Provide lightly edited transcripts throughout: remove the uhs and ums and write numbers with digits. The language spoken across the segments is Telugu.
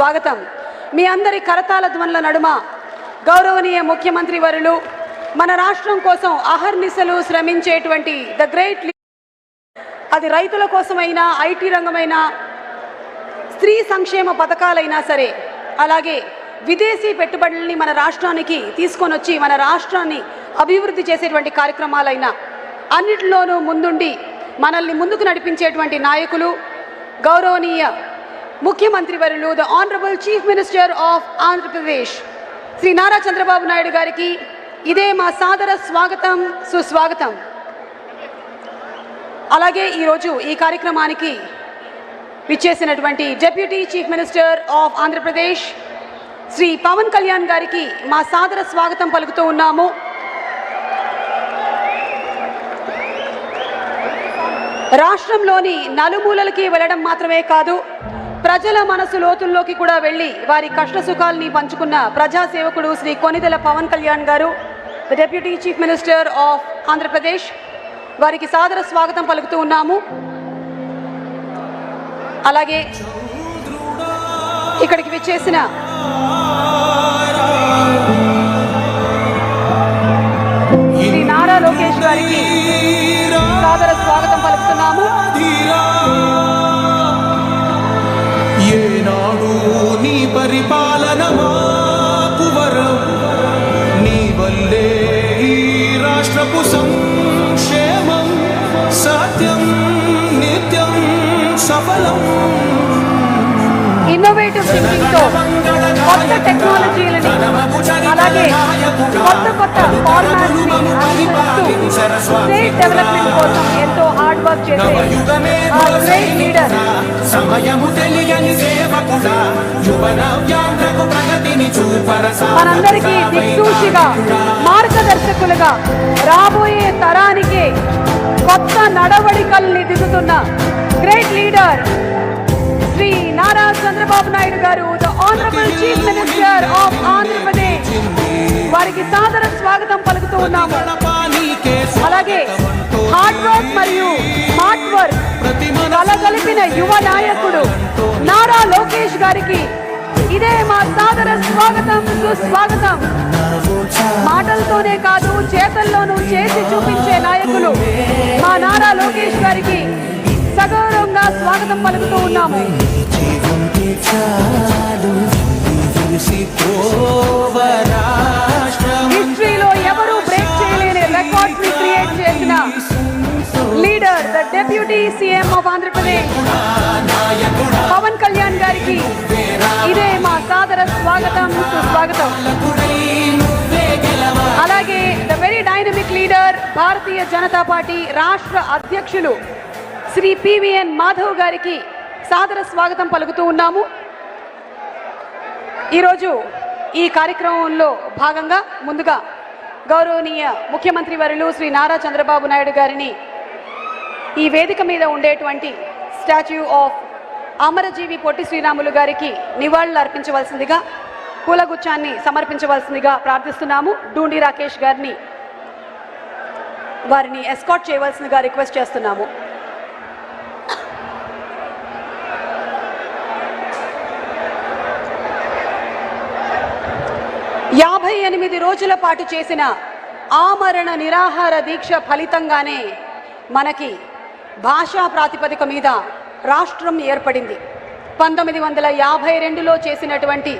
సుస్వాగతం. మీ అందరి కరతాళ ధ్వనుల నడుమ గౌరవనీయ ముఖ్యమంత్రి వర్యులు మన రాష్ట్రం కోసం అహర్నిశలు శ్రమించేటువంటి ద గ్రేట్ అది రైతుల కోసమైనా ఐటీ రంగమైనా స్త్రీ సంక్షేమ పథకాలైనా సరే అలాగే విదేశీ పెట్టుబడుల్ని మన రాష్ట్రానికి తీసుకొని వచ్చి మన రాష్ట్రాన్ని అభివృద్ధి చేసేటువంటి కార్యక్రమాలైనా అన్నిటిలోనూ ముందుండి మనల్ని ముందుకు నడిపించేటువంటి నాయకులు గౌరవనీయ ముఖ్యమంత్రి వర్యులు the honourable chief minister of Andhra Pradesh Shri Nara Chandrababu Naidu గారికి ఇదే మా సాదర స్వాగతం సుస్వాగతం. అలాగే ఈరోజు ఈ కార్యక్రమానికి విచ్చేసినటువంటి deputy chief minister of Andhra Pradesh Shri Pawan Kalyan గారికి మా సాదర స్వాగతం పలుకుతూ ఉన్నాము. రాష్ట్రంలోని నలుమూలలకి వెళ్ళడం మాత్రమే కాదు, ప్రజల మనసు లోతుల్లోకి కూడా వెళ్ళి వారి కష్ట సుఖాల్ని పంచుకున్న ప్రజాసేవకుడు శ్రీ కొనిదెల పవన్ కళ్యాణ్ గారు the deputy chief minister of Andhra Pradesh వారికి సాదర స్వాగతం పలుకుతూ ఉన్నాము. అలాగే ఇక్కడికి విచ్చేసిన శ్రీ నారా లోకేష్ గారికి సాదర స్వాగతం పలుకుతున్నాము. ఏనాడు నీ పరిపాలన మాకు వరం, నీ వల్లే ఈ రాష్ట్రపు సంక్షేమం సత్యం నిత్యం సఫలం. ఇన్నోవేటివ్ థింకింగ్ తో కొత్త టెక్నాలజీలని అలాగే కొత్త కొత్త ఫార్మాట్స్ ని అనుసరిస్తూ స్టేట్ డెవలప్మెంట్ కోసం ఎంతో హార్డ్ వర్క్ చేసే ఆ గ్రేట్ లీడర్ మనందరికీ దిక్సూచిగా మార్గదర్శకులుగా రాబోయే తరానికి కొత్త నడవడికల్ని దిద్దుతున్న గ్రేట్ లీడర్ శ్రీ నారా చంద్రబాబు నాయుడు గారు the honourable chief minister of Andhra Pradesh వారికి సాదర స్వాగతం పలుకుతూ ఉన్నాము. అలాగే హార్డ్ వర్క్ మరియు స్మార్ట్ వర్క్ కలగలిపిన యువ నాయకుడు నారా లోకేష్ గారికి ఇదే మా సాదర స్వాగతం సుస్వాగతం. మాటలతోనే కాదు చేతల్లోనూ చేసి చూపించే నాయకులు మా నారా లోకేష్ గారికి సగౌరవంగా స్వాగతం పలుకుతూ ఉన్నాము. హిస్టరీలో ఎవరూ బ్రేక్ చేయలేని రికార్డ్స్ ని క్రియేట్ చేసిన leader the deputy CM of Andhra Pradesh Pawan Kalyan గారికి ఇదే మా సాదర స్వాగతం సుస్వాగతం. అలాగే the very dynamic leader Bharatiya Janata party రాష్ట్ర అధ్యక్షులు శ్రీ పివిఎన్ మాధవ్ గారికి సాదర స్వాగతం పలుకుతూ ఉన్నాము. ఈరోజు ఈ కార్యక్రమంలో భాగంగా ముందుగా గౌరవనీయ ముఖ్యమంత్రి వర్యులు శ్రీ నారా చంద్రబాబు నాయుడు గారిని ఈ వేదిక మీద ఉండేటువంటి స్టాచ్యూ ఆఫ్ అమరజీవి పొట్టి శ్రీరాములు గారికి నివాళులు అర్పించవలసిందిగా పూలగుచ్చాన్ని సమర్పించవలసిందిగా ప్రార్థిస్తున్నాము. డూండి రాకేష్ గారిని వారిని ఎస్కాట్ చేయవలసిందిగా రిక్వెస్ట్ చేస్తున్నాము. యాభై 8 రోజుల పాటు చేసిన ఆమరణ నిరాహార దీక్ష ఫలితంగానే మనకి భాషా ప్రాతిపదిక మీద రాష్ట్రం ఏర్పడింది. 1952లో చేసినటువంటి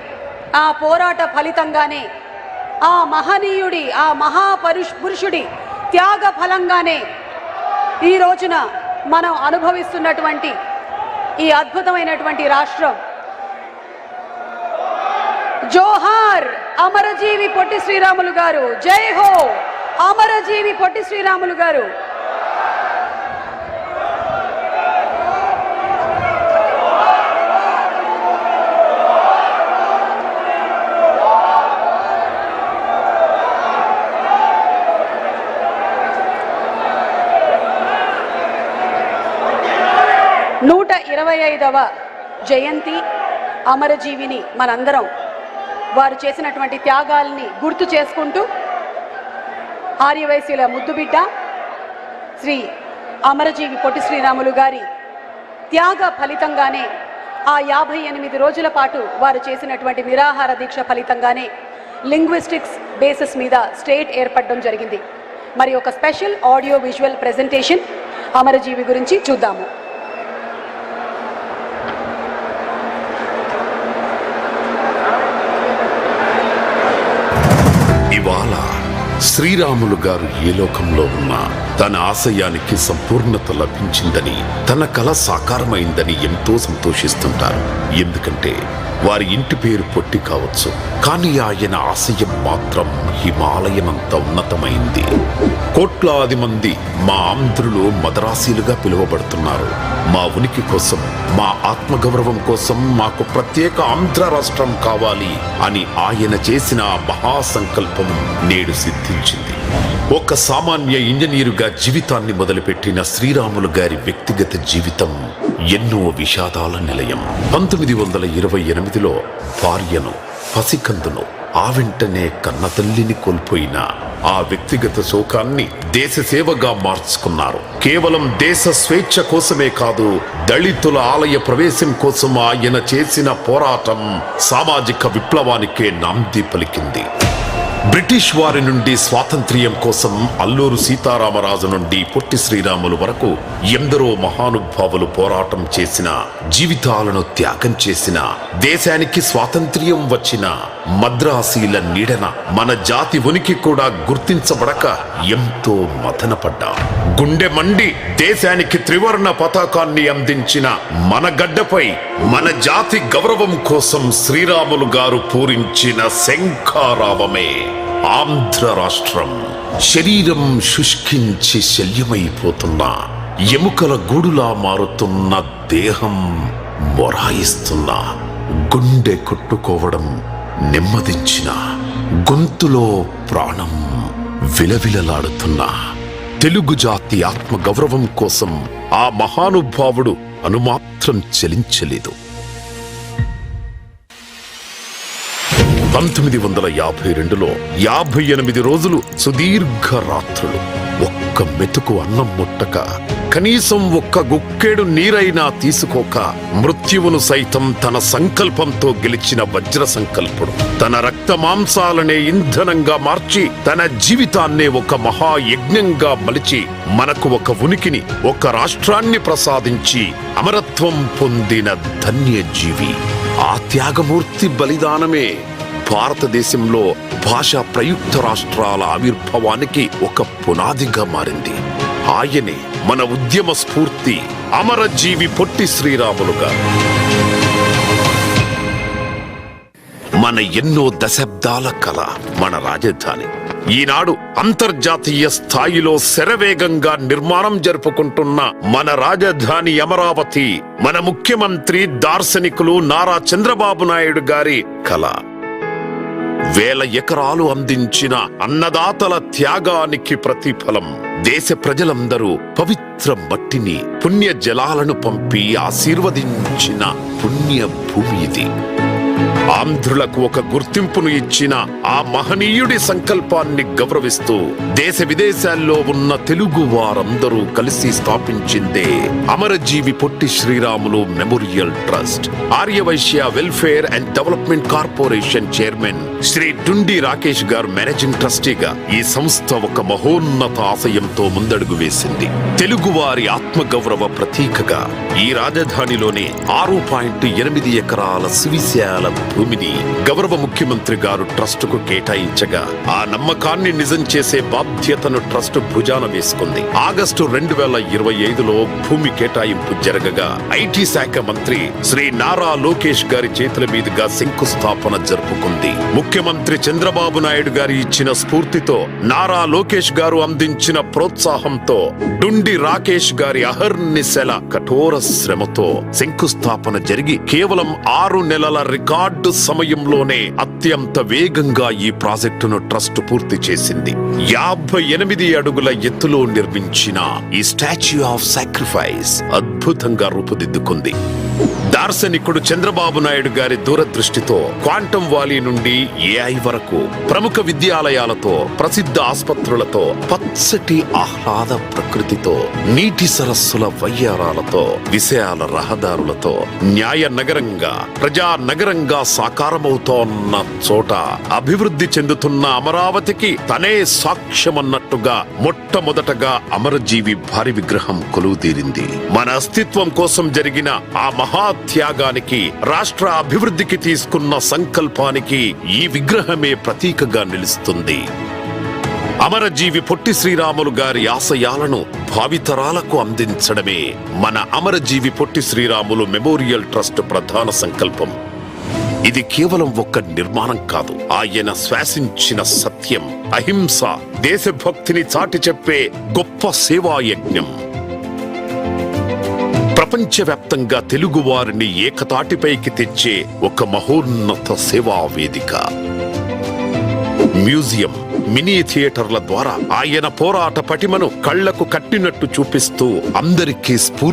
ఆ పోరాట ఫలితంగానే ఆ మహనీయుడి ఆ మహాపురుషుడి త్యాగ ఫలంగానే ఈ రోజున మనం అనుభవిస్తున్నటువంటి ఈ అద్భుతమైనటువంటి రాష్ట్రం. జోహార్ అమరజీవి పొట్టి శ్రీరాములు గారు, జై హో అమరజీవి పొట్టి శ్రీరాములు గారు. నూట 25వ జయంతి అమరజీవిని మనందరం వారు చేసినటువంటి త్యాగాల్ని గుర్తు చేసుకుంటూ ఆర్యవైశ్యుల ముద్దుబిడ్డ శ్రీ అమరజీవి పొట్టి శ్రీరాములు గారి త్యాగ ఫలితంగానే ఆ 58 రోజుల పాటు వారు చేసినటువంటి నిరాహార దీక్ష ఫలితంగానే లింగ్విస్టిక్స్ బేసిస్ మీద స్టేట్ ఏర్పడడం జరిగింది. మరి ఒక స్పెషల్ ఆడియో విజువల్ ప్రెజెంటేషన్ అమరజీవి గురించి చూద్దాము. ఇవాళ శ్రీరాములు గారు ఏ లోకంలో ఉన్నా తన ఆశయానికి సంపూర్ణత లభించిందని, తన కల సాకారమైందని ఎంతో సంతోషిస్తుంటారు. ఎందుకంటే వారి ఇంటి పేరు పొట్టి కావచ్చు, కానీ ఆయన ఆశయం మాత్రం హిమాలయమంత ఉన్నతమైంది. కోట్లాది మంది మా ఆంధ్రులు మదరాసీలుగా పిలువబడుతున్నారు. మా ఉనికి కోసం, మా ఆత్మగౌరవం కోసం మాకు ప్రత్యేక ఆంధ్ర రాష్ట్రం కావాలి అని ఆయన చేసిన మహాసంకల్పం నేడు సిద్ధించింది. ఒక సామాన్య ఇంజనీరుగా జీవితాన్ని మొదలుపెట్టిన శ్రీరాములు గారి వ్యక్తిగత జీవితం ఎన్నో విషాదాల నిలయం. 1928లో భార్యను, పసికందును, ఆ వెంటనే కన్నతల్లిని కోల్పోయిన ఆ వ్యక్తిగత శోకాన్ని దేశ సేవగా మార్చుకున్నారు. కేవలం దేశ స్వేచ్ఛ కోసమే కాదు, దళితుల ఆలయ ప్రవేశం కోసం ఆయన చేసిన పోరాటం సామాజిక విప్లవానికే నాంది పలికింది. బ్రిటిష్ వారి నుండి స్వాతంత్ర్యం కోసం అల్లూరు సీతారామరాజు నుండి పొట్టి శ్రీరాములు వరకు ఎందరో మహానుభావులు పోరాటం చేసిన, జీవితాలను త్యాగం చేసిన, దేశానికి స్వాతంత్ర్యం వచ్చిన మద్రాసీల నీడన మన జాతి ఉనికి కూడా గుర్తించబడక ఎంతో మదనపడ్డా. గుండె మండి దేశానికి త్రివర్ణ పతాకాన్ని అందించిన మన గడ్డపై మన జాతి గౌరవం కోసం శ్రీరాములు గారు పూరించిన శంఖారావమే ఆంధ్ర రాష్ట్రం. శరీరం శుష్కించి శల్యమైపోతున్న, ఎముకల గూడులా మారుతున్న దేహం మొరాయిస్తున్న, గుండె కొట్టుకోవడం నెమ్మదించిన, గొంతులో ప్రాణం విలవిలలాడుతున్న తెలుగు జాతి ఆత్మ గౌరవం కోసం ఆ మహానుభావుడు అనుమాత్రం చలించలేదు. 1952లో 58 రోజులు సుదీర్ఘ రాత్రులు, ఒక్క మెతుకు అన్నం ముట్టక, కనీసం ఒక్క గుక్కెడు నీరైనా తీసుకోక, మృత్యువును సైతం తన సంకల్పంతో గెలిచిన వజ్ర సంకల్పుడు, తన రక్త మాంసాలనే ఇంధనంగా మార్చి, తన జీవితాన్నే ఒక మహాయజ్ఞంగా మలిచి, మనకు ఒక ఉనికిని, ఒక రాష్ట్రాన్ని ప్రసాదించి అమరత్వం పొందిన ధన్యజీవి. ఆ త్యాగమూర్తి బలిదానమే భారతదేశంలో భాషా ప్రయుక్త రాష్ట్రాల ఆవిర్భావానికి ఒక పునాదిగా మారింది. ఆయనే మన ఉద్యమ స్ఫూర్తి, అమరజీవి పొట్టి శ్రీరాములు గారు. మన ఎన్నో దశాబ్దాల కళ, మన రాజధాని ఈనాడు అంతర్జాతీయ స్థాయిలో శరవేగంగా నిర్మాణం జరుపుకుంటున్న మన రాజధాని అమరావతి, మన ముఖ్యమంత్రి దార్శనికులు నారా చంద్రబాబు నాయుడు గారి కళ. వేల ఎకరాలు అందించిన అన్నదాతల త్యాగానికి ప్రతిఫలం. దేశ ప్రజలందరూ పవిత్ర మట్టిని, పుణ్య జలాలను పంపి ఆశీర్వదించిన పుణ్య భూమి ఇది. ఆంధ్రులకు ఒక గుర్తింపును ఇచ్చిన ఆ మహనీయుడి సంకల్పాన్ని గౌరవిస్తూ దేశ విదేశాల్లో ఉన్న తెలుగు వారందరూ కలిసి స్థాపించిందే Amarajeevi Potti Sriramulu memorial trust. Aryavysya welfare and development corporation chairman Shri Dundi Rakesh గారు మేనేజింగ్ ట్రస్టీగా ఈ సంస్థ ఒక మహోన్నత ఆశయంతో ముందడుగు వేసింది. తెలుగువారి ఆత్మగౌరవ ప్రతీకగా ఈ రాజధానిలోనే 6.8 ఎకరాల సువిశాల భూమిని గౌరవ ముఖ్యమంత్రి గారు ట్రస్టుకు కేటాయించగా, ఆ నమ్మకాన్ని నిజం చేసే బాధ్యతను ట్రస్ట్ భుజాన వేసుకుంది. ఆగస్టు 2025లో భూమి కేటాయింపు జరగగా ఐటీ శాఖ మంత్రి శ్రీ నారా లోకేష్ గారి చేతుల మీదుగా శంకుస్థాపన జరుపుకుంది. ముఖ్యమంత్రి చంద్రబాబు నాయుడు గారి ఇచ్చిన స్ఫూర్తితో, నారా లోకేష్ గారు అందించిన ప్రోత్సాహంతో, డుండి రాకేష్ గారి అహర్నిశల కఠోర శ్రమతో శంకుస్థాపన జరిగి కేవలం 6 నెలల రికార్డు సమయంలోనే అత్యంత వేగంగా ఈ ప్రాజెక్టును ట్రస్ట్ పూర్తి చేసింది. 58 అడుగుల ఎత్తులో నిర్మించిన ఈ స్టాచ్యూ ఆఫ్ సాక్రిఫైస్ అద్భుతంగా రూపుదిద్దుకుంది. దార్శనికుడు చంద్రబాబు నాయుడు గారి దూరదృష్టితో క్వాంటం వాలీ నుండి ఏఐ వరకు ప్రముఖ విద్యాలయాలతో ప్రసిద్ధ ఆసుపత్రులతో పచ్చటి ఆహ్లాద ప్రకృతితో నీటి సరస్సుల వయ్యారాలతో విశాల రహదారులతో న్యాయ నగరంగా ప్రజా నగరంగా సాకారమవుతోన్న చోట అభివృద్ధి చెందుతున్న అమరావతికి తనే సాక్ష్యమన్నట్టుగా మొట్టమొదటగా అమరజీవి భారీ విగ్రహం కొలువుదీరింది. మన అస్తిత్వం కోసం జరిగిన ఆ మహాత్యాగానికి, రాష్ట్ర అభివృద్ధికి తీసుకున్న సంకల్పానికి ఈ విగ్రహమే ప్రతీకగా నిలుస్తుంది. అమరజీవి పొట్టి శ్రీరాములు గారి ఆశయాలను భావితరాలకు అందించడమే మన అమరజీవి పొట్టి శ్రీరాములు మెమోరియల్ ట్రస్ట్ ప్రధాన సంకల్పం. ఇది కేవలం ఒక్క నిర్మాణం కాదు, ఆయన శ్వాసించిన సత్యం, అహింస, దేశభక్తిని చాటి చెప్పే గొప్ప సేవాయజ్ఞం. ప్రపంచవ్యాప్తంగా తెలుగువారిని ఏకతాటిపైకి తెచ్చే ఒక మహోన్నత సేవా వేదిక. మ్యూజియం, మినీ థియేటర్ల ద్వారా ఆయన పోరాట పటిమను కళ్లకు కట్టినట్టు చూపిస్తూ అందరికీ స్ఫూర్తి